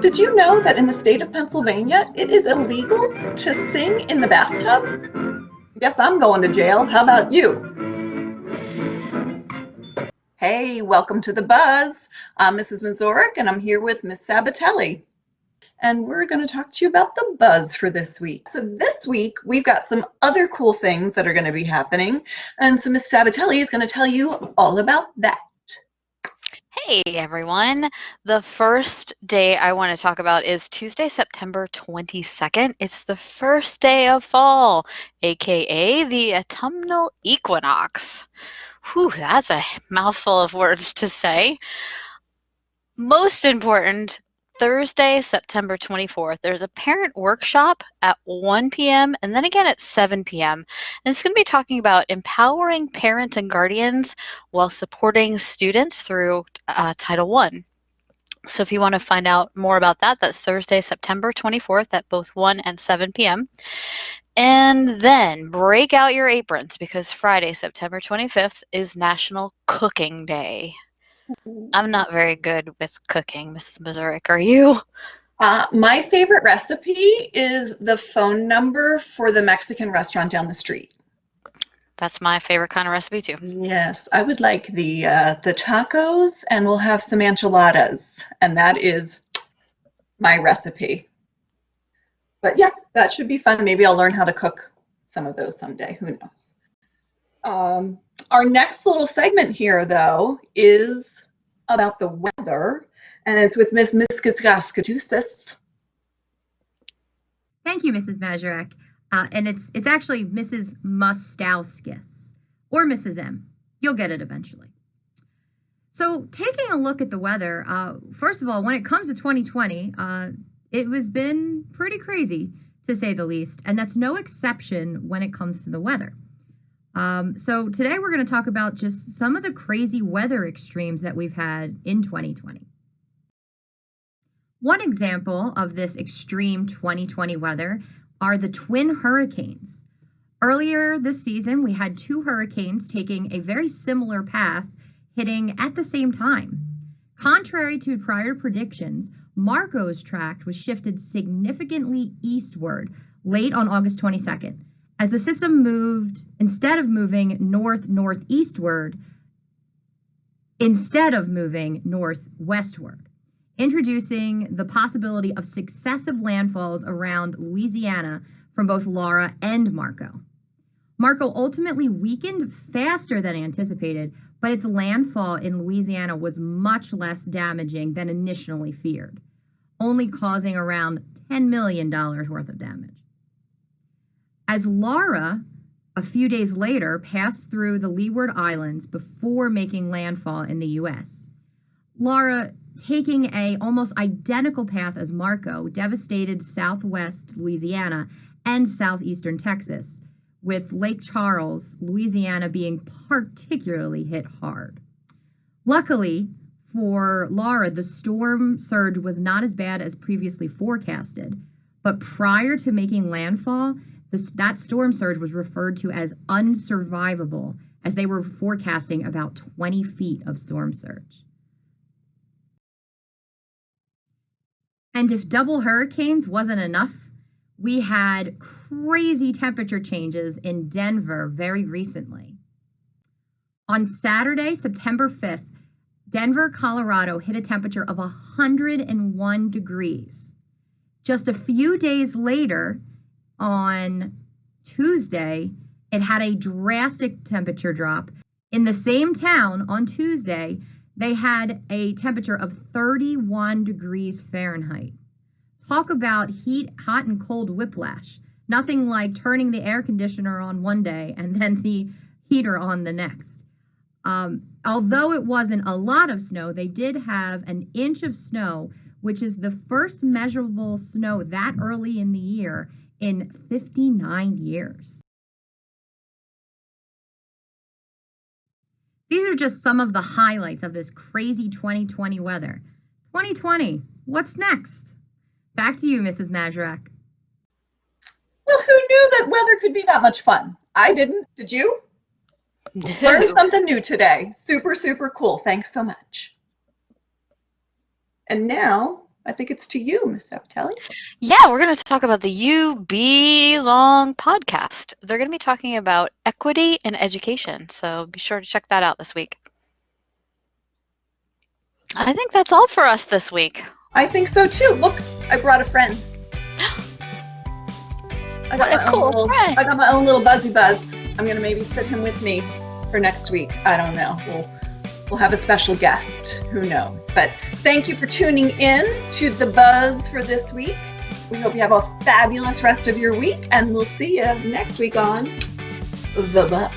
Did you know that in the state of Pennsylvania, it is illegal to sing in the bathtub? Guess I'm going to jail. How about you? Hey, welcome to The Buzz. I'm Mrs. Mazurek, and I'm here with Miss Sabatelli. And we're going to talk to you about the buzz for this week. So this week, we've got some other cool things that are going to be happening. And so Miss Sabatelli is going to tell you all about that. Hey everyone. The first day I want to talk about is Tuesday, September 22nd. It's the first day of fall, aka the autumnal equinox. Whew, that's a mouthful of words to say. Most important, Thursday, September 24th, there's a parent workshop at 1 p.m. and then again at 7 p.m. And it's going to be talking about empowering parents and guardians while supporting students through Title I. So if you want to find out more about that, that's Thursday, September 24th at both 1 and 7 p.m. And then break out your aprons because Friday, September 25th is National Cooking Day. I'm not very good with cooking, Mrs. Mazurek. Are you? My favorite recipe is the phone number for the Mexican restaurant down the street. That's my favorite kind of recipe too. Yes, I would like the tacos, and we'll have some enchiladas, and that is my recipe. But yeah, that should be fun. Maybe I'll learn how to cook some of those someday. Who knows? Our next little segment here, though, is about the weather, and it's with Ms. Miskasgaskadusas. Thank you, Mrs. Mazurek. And it's actually Mrs. Mustauskis or Mrs. M. You'll get it eventually. So taking a look at the weather, first of all, when it comes to 2020, it has been pretty crazy, to say the least, and that's no exception when it comes to the weather. So today we're going to talk about just some of the crazy weather extremes that we've had in 2020. One example of this extreme 2020 weather are the twin hurricanes. Earlier this season, we had two hurricanes taking a very similar path, hitting at the same time. Contrary to prior predictions, Marco's track was shifted significantly eastward late on August 22nd, as the system moved, instead of moving northwestward, introducing the possibility of successive landfalls around Louisiana from both Laura and Marco. Marco ultimately weakened faster than anticipated, but its landfall in Louisiana was much less damaging than initially feared, only causing around $10 million worth of damage. As Laura, a few days later, passed through the Leeward Islands before making landfall in the U.S., Laura, taking a almost identical path as Marco, devastated southwest Louisiana and southeastern Texas, with Lake Charles, Louisiana being particularly hit hard. Luckily for Laura, the storm surge was not as bad as previously forecasted, but prior to making landfall, that storm surge was referred to as unsurvivable, as they were forecasting about 20 feet of storm surge. And if double hurricanes wasn't enough, we had crazy temperature changes in Denver very recently. On Saturday, September 5th, Denver, Colorado hit a temperature of 101 degrees. Just a few days later, on Tuesday, it had a drastic temperature drop. In the same town on Tuesday, they had a temperature of 31 degrees Fahrenheit. Talk about hot and cold whiplash. Nothing like turning the air conditioner on one day and then the heater on the next. Although it wasn't a lot of snow, they did have an inch of snow, which is the first measurable snow that early in the year in 59 years. These are just some of the highlights of this crazy 2020 weather. 2020, what's next? Back to you, Mrs. Mazurek. Well, who knew that weather could be that much fun? I didn't. Did you? Learned something new today. Super, super cool. Thanks so much. And now I think it's to you, Ms. Sabatelli. Yeah, we're going to talk about the You Belong podcast. They're going to be talking about equity in education, so be sure to check that out this week. I think that's all for us this week. I think so too. Look, I brought a friend. I got friend. I got my own little Buzzy Buzz. I'm gonna maybe sit him with me for next week. I don't know. We'll have a special guest. Who knows? But thank you for tuning in to The Buzz for this week. We hope you have a fabulous rest of your week, and we'll see you next week on The Buzz.